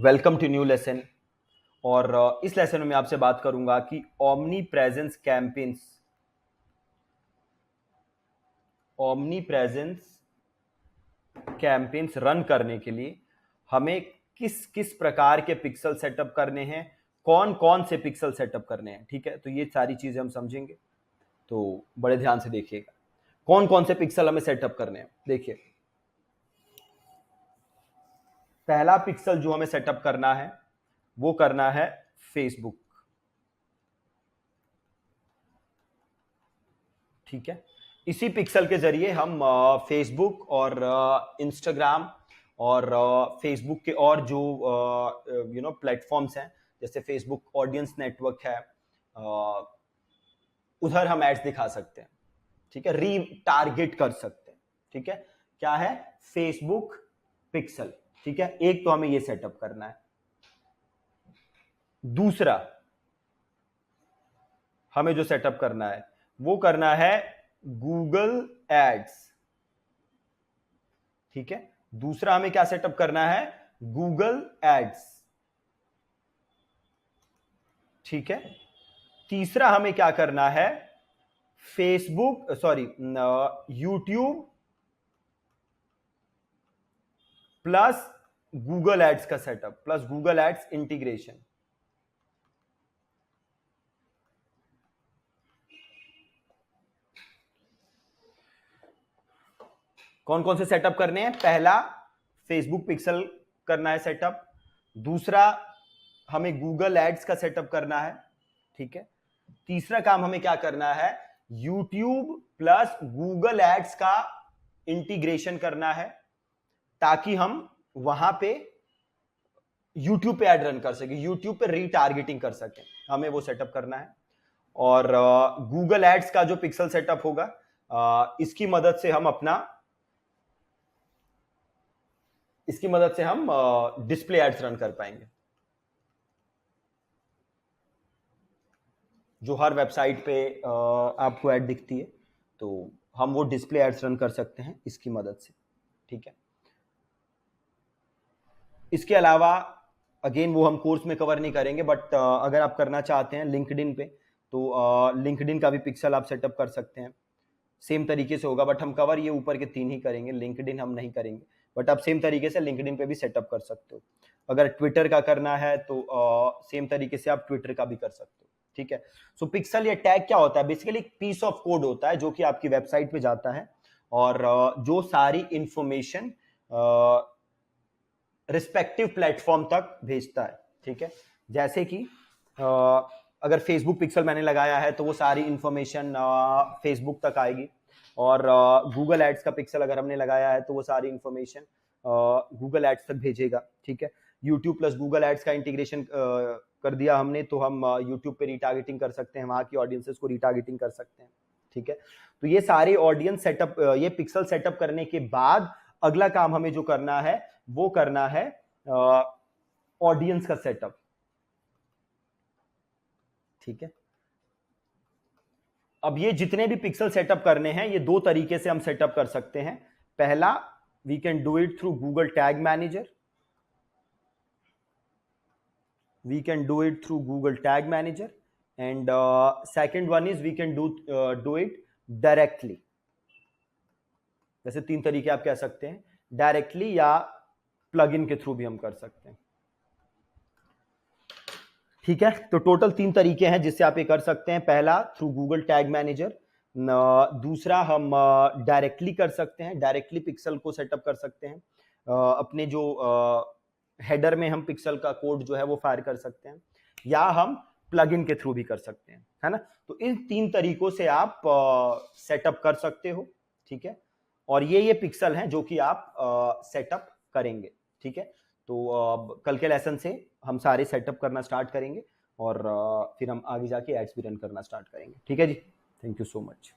Welcome to new lesson. और इस lesson में मैं आपसे बात करूंगा कि ओमनी प्रेजेंस कैंपेन्स रन करने के लिए हमें किस किस प्रकार के पिक्सल सेटअप करने हैं, कौन कौन से पिक्सल सेटअप करने हैं। ठीक है, तो ये सारी चीजें हम समझेंगे, तो बड़े ध्यान से देखिएगा कौन कौन से पिक्सल हमें सेटअप करने हैं। देखिए, पहला पिक्सल जो हमें सेटअप करना है वो करना है फेसबुक। ठीक है, इसी पिक्सल के जरिए हम फेसबुक और इंस्टाग्राम और फेसबुक के और जो प्लेटफॉर्म्स हैं, जैसे फेसबुक ऑडियंस नेटवर्क है, उधर हम एड्स दिखा सकते हैं। ठीक है, री टारगेट कर सकते हैं। ठीक है, क्या है? Facebook pixel. ठीक है, एक तो हमें ये सेटअप करना है। दूसरा हमें जो सेटअप करना है वो करना है गूगल एड्स। ठीक है, दूसरा हमें क्या सेटअप करना है? Google ads. ठीक है, तीसरा हमें क्या करना है? यूट्यूब प्लस गूगल एड्स का setup, plus Google ads integration. कौन कौन से सेटअप करने हैं? पहला फेसबुक पिक्सल करना है सेटअप, दूसरा हमें गूगल एड्स का सेटअप करना है। ठीक है, तीसरा काम हमें क्या करना है? यूट्यूब प्लस गूगल एड्स का इंटीग्रेशन करना है, ताकि हम वहां पे यूट्यूब पे ऐड रन कर सके, यूट्यूब पे रीटारगेटिंग कर सके, हमें वो सेटअप करना है। और गूगल एड्स का जो पिक्सल सेटअप होगा, इसकी मदद से हम डिस्प्ले एड्स रन कर पाएंगे, जो हर वेबसाइट पे आपको ऐड दिखती है, तो हम वो डिस्प्ले एड्स रन कर सकते हैं इसकी मदद से। ठीक है, इसके अलावा अगेन वो हम कोर्स में कवर नहीं करेंगे, बट अगर आप करना चाहते हैं लिंक्डइन पे, तो लिंक्डइन का भी पिक्सल आप सेटअप कर सकते हैं। सेम तरीके से होगा, बट हम कवर ये ऊपर के 3 ही करेंगे, लिंक्डइन हम नहीं करेंगे, बट आप सेम तरीके से लिंक्डइन पे भी सेटअप कर सकते हो। अगर ट्विटर का करना है तो सेम तरीके से आप ट्विटर का भी कर सकते हो। ठीक है, सो पिक्सल या टैग क्या होता है? बेसिकली एक पीस ऑफ कोड होता है जो कि आपकी वेबसाइट पे जाता है और जो सारी इंफॉर्मेशन रिस्पेक्टिव प्लेटफॉर्म तक भेजता है। ठीक है, जैसे कि अगर फेसबुक पिक्सल मैंने लगाया है तो वो सारी इंफॉर्मेशन फेसबुक तक आएगी, और गूगल एड्स का पिक्सल अगर हमने लगाया है तो वो सारी इंफॉर्मेशन गूगल एड्स तक भेजेगा। ठीक है, यूट्यूब प्लस गूगल एड्स का इंटीग्रेशन कर दिया हमने, तो हम यूट्यूब पे रिटारगेटिंग कर सकते हैं, वहां की ऑडियंसेस को रिटारगेटिंग कर सकते हैं। ठीक है, तो ये सारे ऑडियंस सेटअप, ये पिक्सल सेटअप करने के बाद अगला काम हमें जो करना है वो करना है ऑडियंस का सेटअप। ठीक है, अब ये जितने भी पिक्सल सेटअप करने हैं, ये 2 तरीके से हम सेटअप कर सकते हैं। पहला, we can do it through Google tag manager. And second one is we can do it directly. वैसे 3 तरीके आप कह सकते हैं, डायरेक्टली या प्लगइन के थ्रू भी हम कर सकते हैं। ठीक है, तो टोटल 3 तरीके हैं जिससे आप ये कर सकते हैं। पहला थ्रू गूगल टैग मैनेजर, दूसरा हम डायरेक्टली कर सकते हैं, डायरेक्टली पिक्सल को सेटअप कर सकते हैं, अपने जो हेडर में हम पिक्सल का कोड जो है वो फायर कर सकते हैं, या हम प्लगइन के थ्रू भी कर सकते हैं, है ना। तो इन 3 तरीकों से आप सेटअप कर सकते हो। ठीक है, और ये पिक्सल हैं जो कि आप सेटअप करेंगे। ठीक है, तो कल के लेसन से हम सारे सेटअप करना स्टार्ट करेंगे और फिर हम आगे जाके एड्स भी रन करना स्टार्ट करेंगे। ठीक है जी, थैंक यू सो मच।